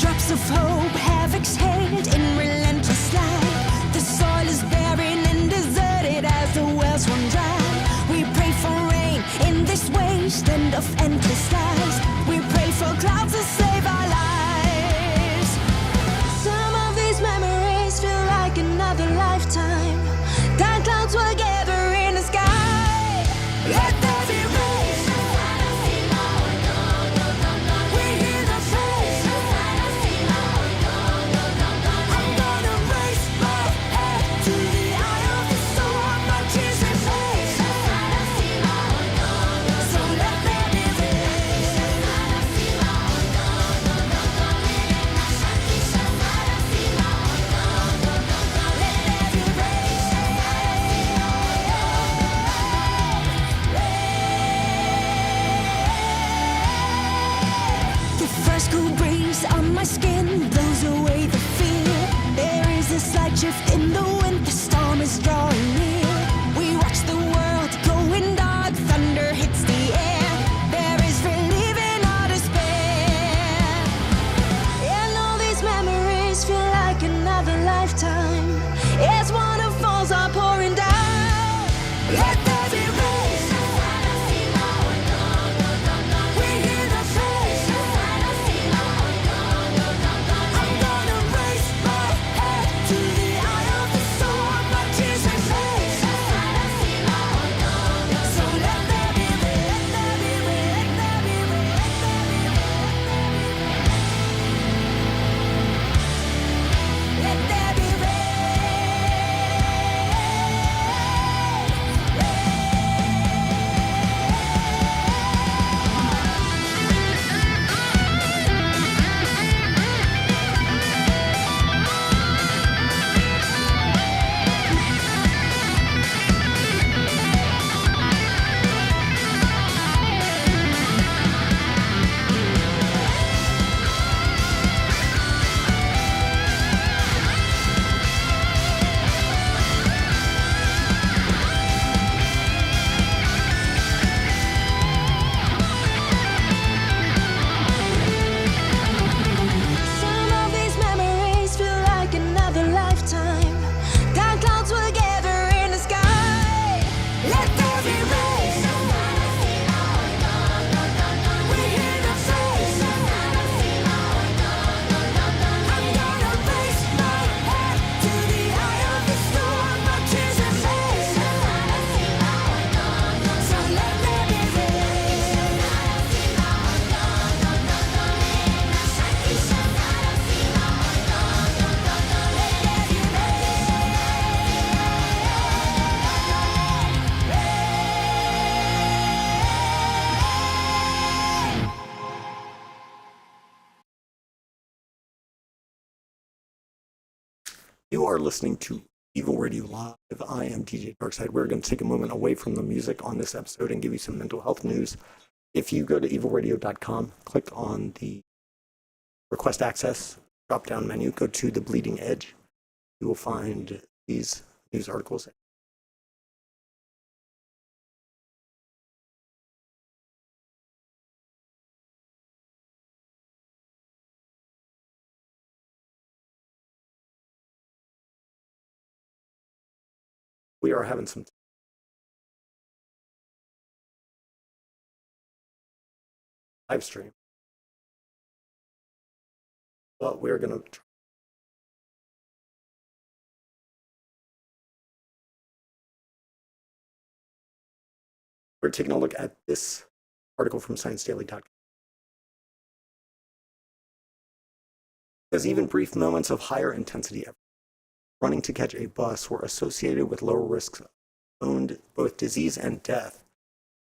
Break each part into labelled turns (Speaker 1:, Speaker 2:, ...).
Speaker 1: Drops of hope have exhaled in relentless light. The soil is barren and deserted as the wells run dry. We pray for rain in this wasteland of endless lies. We pray for clouds to save our lives. Some of these memories feel like another lifetime. Dark clouds will gather in the sky. Let there be rain. Cool breeze on my skin blows away the fear. There is a slight shift in the wind, the storm is drawing near. We watch the world going dark, thunder hits the air. There is relief in our despair. And all these memories feel like another lifetime as waterfalls are pouring down. Let there be rain.
Speaker 2: You are listening to Evol Radio Live. I am DJ Darkside. We're going to take a moment away from the music on this episode and give you some mental health news. If you go to evolradio.com, click on the Request Access drop-down menu, go to the Bleeding Edge. You will find these news articles. We are having some live stream, but we're going to we're taking a look at this article from ScienceDaily.com. Because even brief moments of higher intensity effort running to catch a bus were associated with lower risks of both disease and death.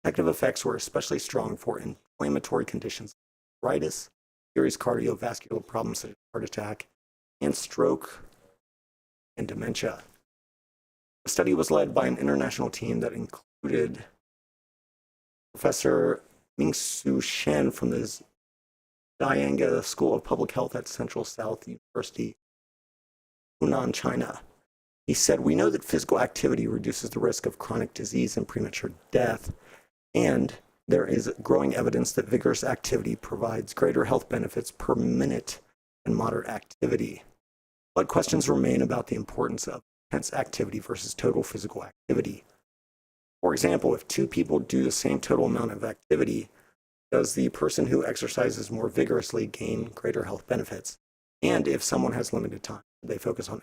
Speaker 2: Protective effects were especially strong for inflammatory conditions like arthritis, serious cardiovascular problems such as heart attack, and stroke and dementia. The study was led by an international team that included Professor Ming-Su Shen from the Jianga School of Public Health at Central South University, Hunan, China. He said, "We know that physical activity reduces the risk of chronic disease and premature death, and there is growing evidence that vigorous activity provides greater health benefits per minute and moderate activity. But questions remain about the importance of intense activity versus total physical activity. For example, if two people do the same total amount of activity, does the person who exercises more vigorously gain greater health benefits? And if someone has limited time, they focus on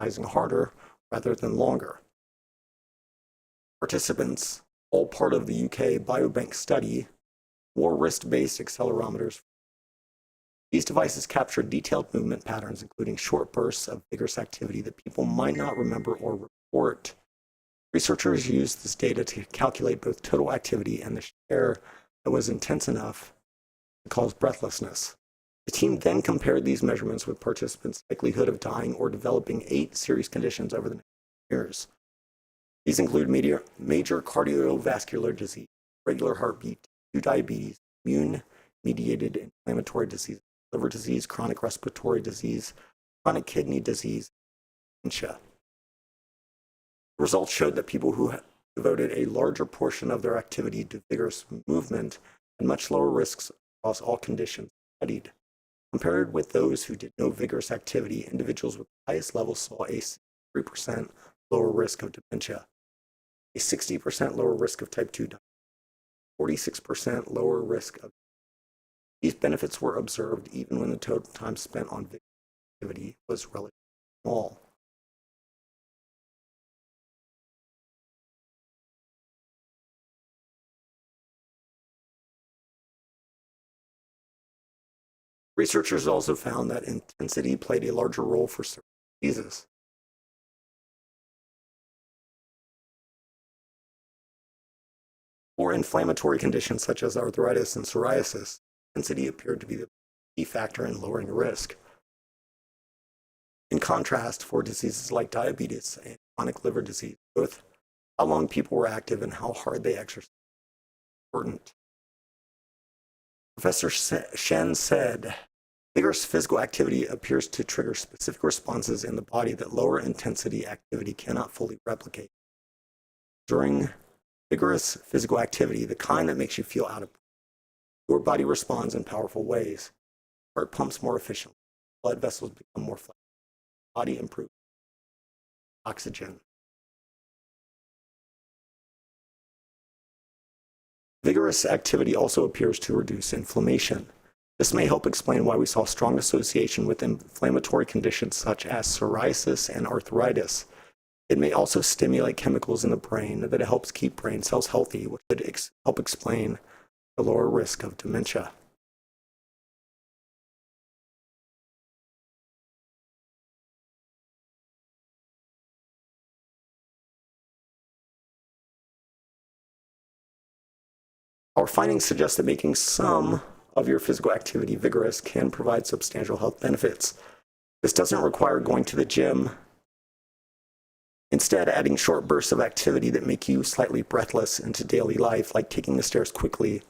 Speaker 2: exercising harder rather than longer. Participants, all part of the UK Biobank study, wore wrist-based accelerometers. These devices captured detailed movement patterns, including short bursts of vigorous activity that people might not remember or report. Researchers used this data to calculate both total activity and the share that was intense enough to cause breathlessness. The team then compared these measurements with participants' likelihood of dying or developing 8 serious conditions over the next years. These include major cardiovascular disease, regular heartbeat, 2 diabetes, immune-mediated inflammatory disease, liver disease, chronic respiratory disease, chronic kidney disease, and dementia. The results showed that people who devoted a larger portion of their activity to vigorous movement had much lower risks across all conditions studied. Compared with those who did no vigorous activity, individuals with the highest levels saw a 3% lower risk of dementia, a 60% lower risk of type 2 diabetes, 46% lower risk of. These benefits were observed even when the total time spent on vigorous activity was relatively small. Researchers also found that intensity played a larger role for certain diseases. For inflammatory conditions such as arthritis and psoriasis, intensity appeared to be the key factor in lowering risk. In contrast, for diseases like diabetes and chronic liver disease, both how long people were active and how hard they exercised were important. Professor Shen said, vigorous physical activity appears to trigger specific responses in the body that lower intensity activity cannot fully replicate. During vigorous physical activity, the kind that makes you feel out of breath, your body responds in powerful ways. Heart pumps more efficiently, blood vessels become more flexible, body improves. Oxygen. Vigorous activity also appears to reduce inflammation. This may help explain why we saw strong association with inflammatory conditions such as psoriasis and arthritis. It may also stimulate chemicals in the brain that helps keep brain cells healthy, which could help explain the lower risk of dementia. Our findings suggest that making some of your physical activity vigorous can provide substantial health benefits. This doesn't require going to the gym. Instead, adding short bursts of activity that make you slightly breathless into daily life, like taking the stairs quickly,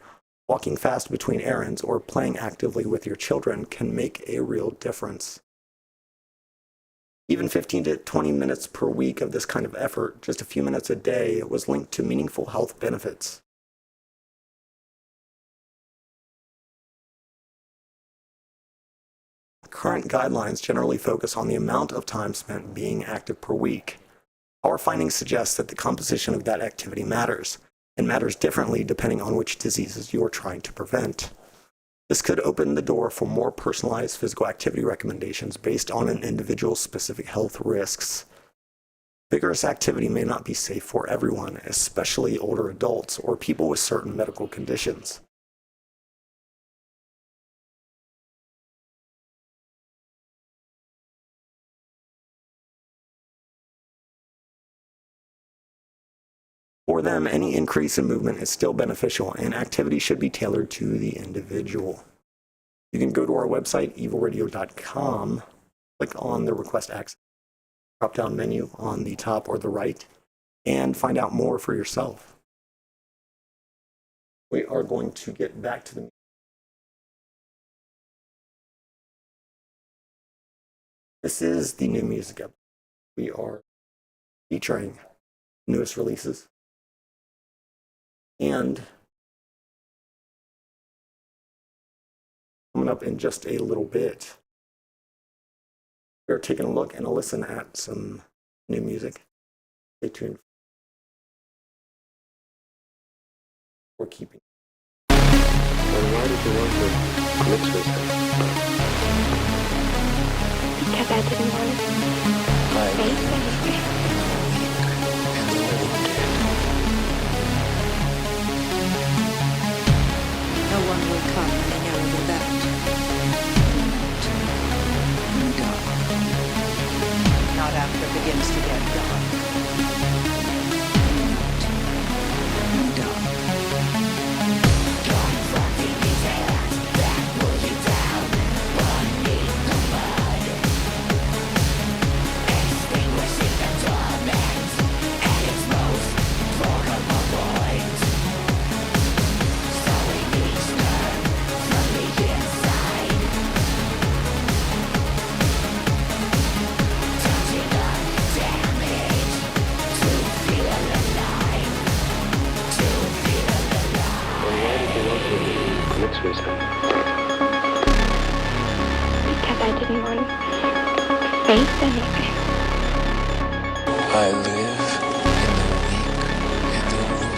Speaker 2: walking fast between errands, or playing actively with your children, can make a real difference. Even 15 to 20 minutes per week of this kind of effort, just a few minutes a day, was linked to meaningful health benefits. Current guidelines generally focus on the amount of time spent being active per week. Our findings suggest that the composition of that activity matters, and matters differently depending on which diseases you are trying to prevent. This could open the door for more personalized physical activity recommendations based on an individual's specific health risks. Vigorous activity may not be safe for everyone, especially older adults or people with certain medical conditions. For them, any increase in movement is still beneficial, and activity should be tailored to the individual. You can go to our website, evolradio.com, click on the Request Access drop-down menu on the top or the right, and find out more for yourself. We are going to get back to the music. This is the new music episode. We are featuring newest releases. And coming up in just a little bit, We're taking a look and a listen at some new music. Stay tuned. We're keeping.
Speaker 3: Well, why did you want to commit suicide?
Speaker 4: Because I didn't want to face anything.
Speaker 5: No one will come any nearer than that. Not after it begins to get dark.
Speaker 3: Suicide.
Speaker 4: Because I didn't want to face anything.
Speaker 6: I live in the weak and the wounded.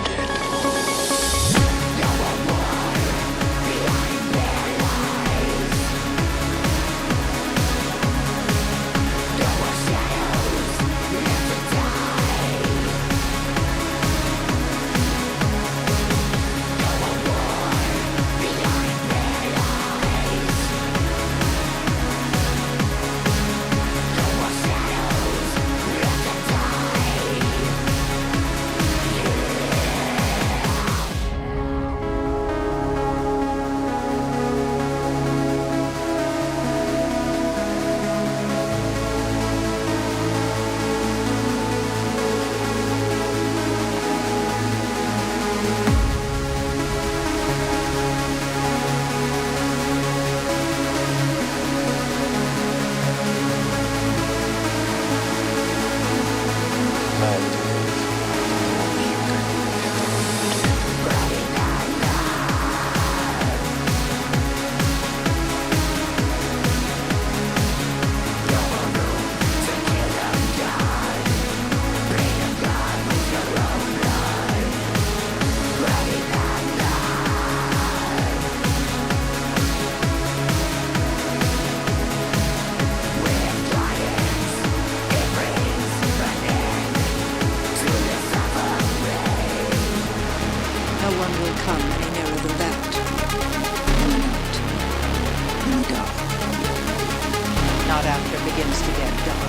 Speaker 5: Not after it begins to get dark.